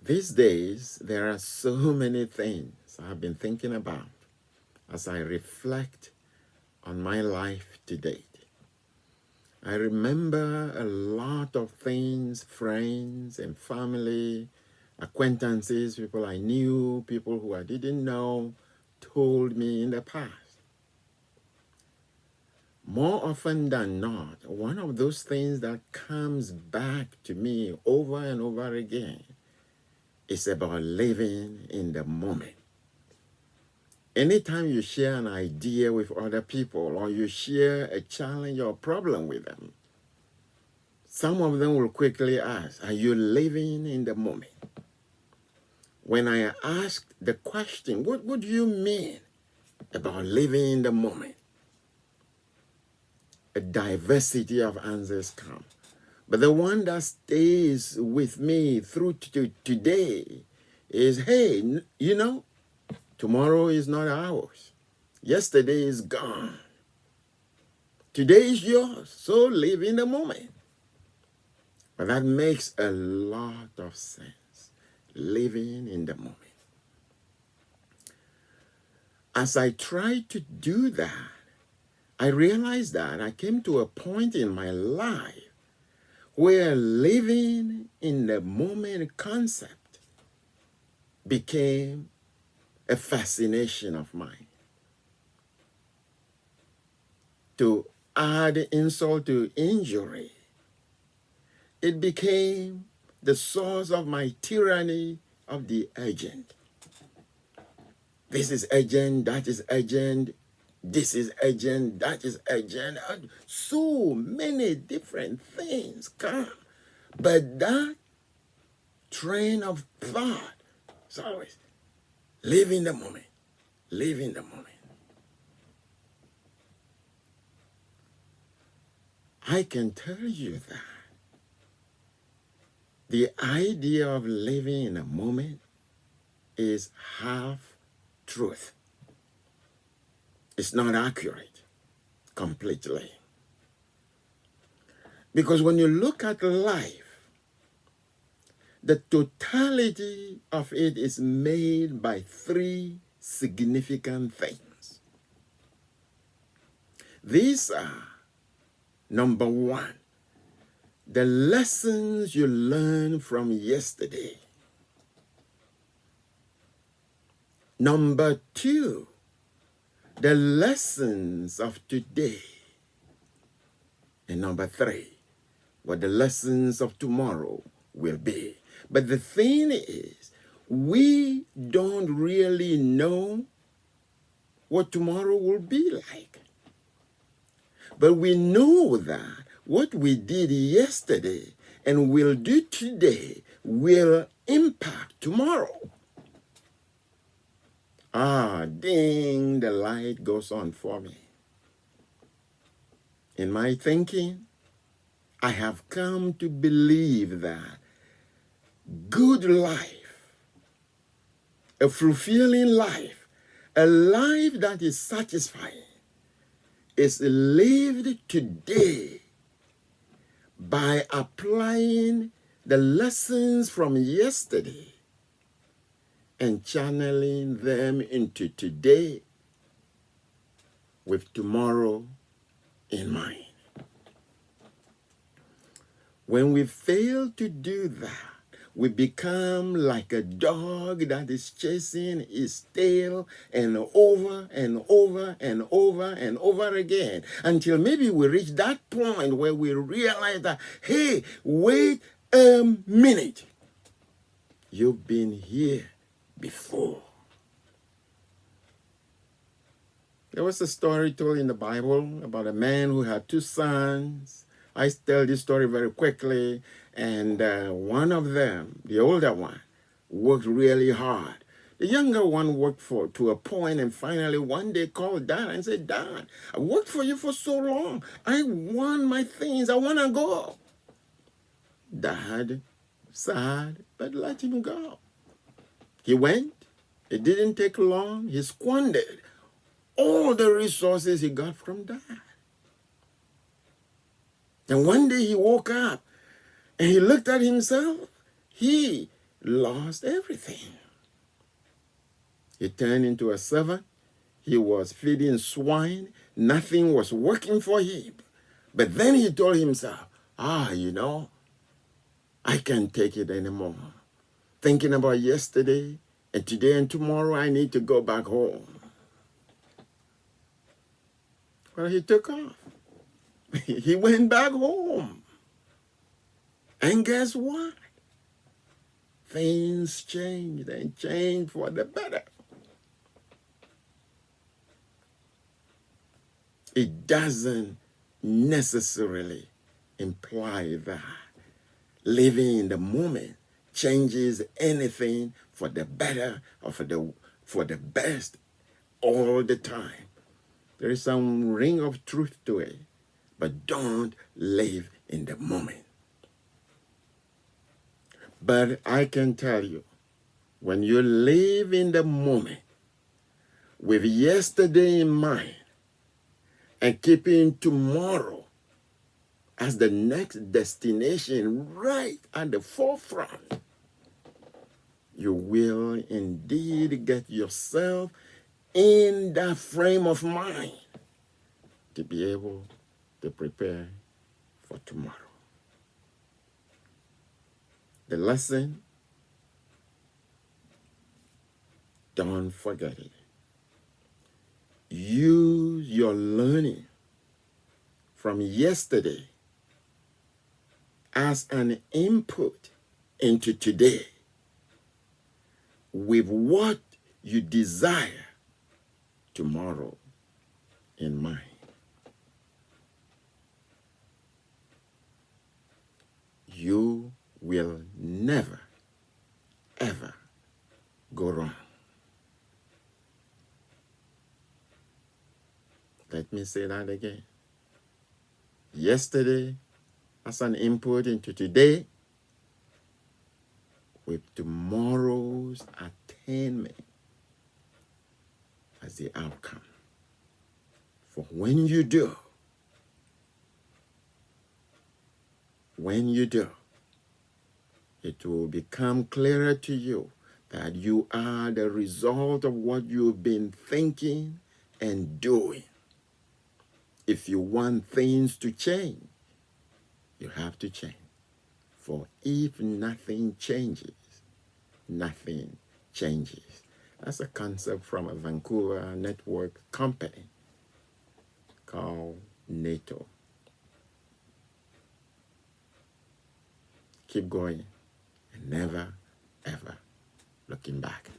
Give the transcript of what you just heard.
These days, there are so many things I've been thinking about as I reflect on my life to date. I remember a lot of things, friends and family, acquaintances, people I knew, people who I didn't know, told me in the past. More often than not, one of those things that comes back to me over and over again is about living in the moment. Anytime you share an idea with other people or you share a challenge or problem with them, some of them will quickly ask, are you living in the moment? When I asked the question, what would you mean about living in the moment? A diversity of answers come. But the one that stays with me through to today is, hey, tomorrow is not ours. Yesterday is gone. Today is yours, so live in the moment. But that makes a lot of sense, living in the moment. As I tried to do that, I realized that I came to a point in my life where living in the moment concept became a fascination of mine. To add insult to injury, it became the source of my tyranny of the urgent. This is urgent, that is urgent, this is urgent, that is urgent. So many different things come. But that train of thought is always live in the moment, live in the moment. I can tell you that the idea of living in a moment is half truth. It's not accurate completely. Because when you look at life, the totality of it is made by three significant things. These are, number one, the lessons you learn from yesterday. Number two, the lessons of today. And number three, what the lessons of tomorrow will be. But the thing is, we don't really know what tomorrow will be like. But we know that what we did yesterday and will do today will impact tomorrow. Ding, the light goes on for me. In my thinking, I have come to believe that good life, a fulfilling life, a life that is satisfying, is lived today by applying the lessons from yesterday and channeling them into today with tomorrow in mind. When we fail to do that, we become like a dog that is chasing his tail and over and over and over and over again until maybe we reach that point where we realize that, hey, wait a minute. You've been here before. There was a story told in the Bible about a man who had two sons. I tell this story very quickly. And one of them, the older one, worked really hard. The younger one worked to a point, and finally one day called Dad and said, Dad, I worked for you for so long. I want my things. I want to go. Dad, sad, but let him go. He went. It didn't take long. He squandered all the resources he got from Dad. And one day he woke up and he looked at himself. He lost everything. He turned into a servant. He was feeding swine. Nothing was working for him. But then he told himself, I can't take it anymore. Thinking about yesterday and today and tomorrow, I need to go back home. Well, he took off. He went back home. And guess what? Things changed and changed for the better. It doesn't necessarily imply that living in the moment changes anything for the better or for the best all the time. There is some ring of truth to it, but don't live in the moment. But I can tell you, when you live in the moment with yesterday in mind and keeping tomorrow as the next destination right at the forefront, you will indeed get yourself in that frame of mind to be able to prepare for tomorrow. The lesson, don't forget it. Use your learning from yesterday as an input into today with what you desire tomorrow in mind. You will never, ever go wrong. Let me say that again. Yesterday as an input into today with tomorrow's attainment as the outcome. For when you do, it will become clearer to you that you are the result of what you've been thinking and doing. If you want things to change, you have to change. For if nothing changes, nothing changes. That's a concept from a Vancouver network company called NATO. Keep going and never, ever looking back.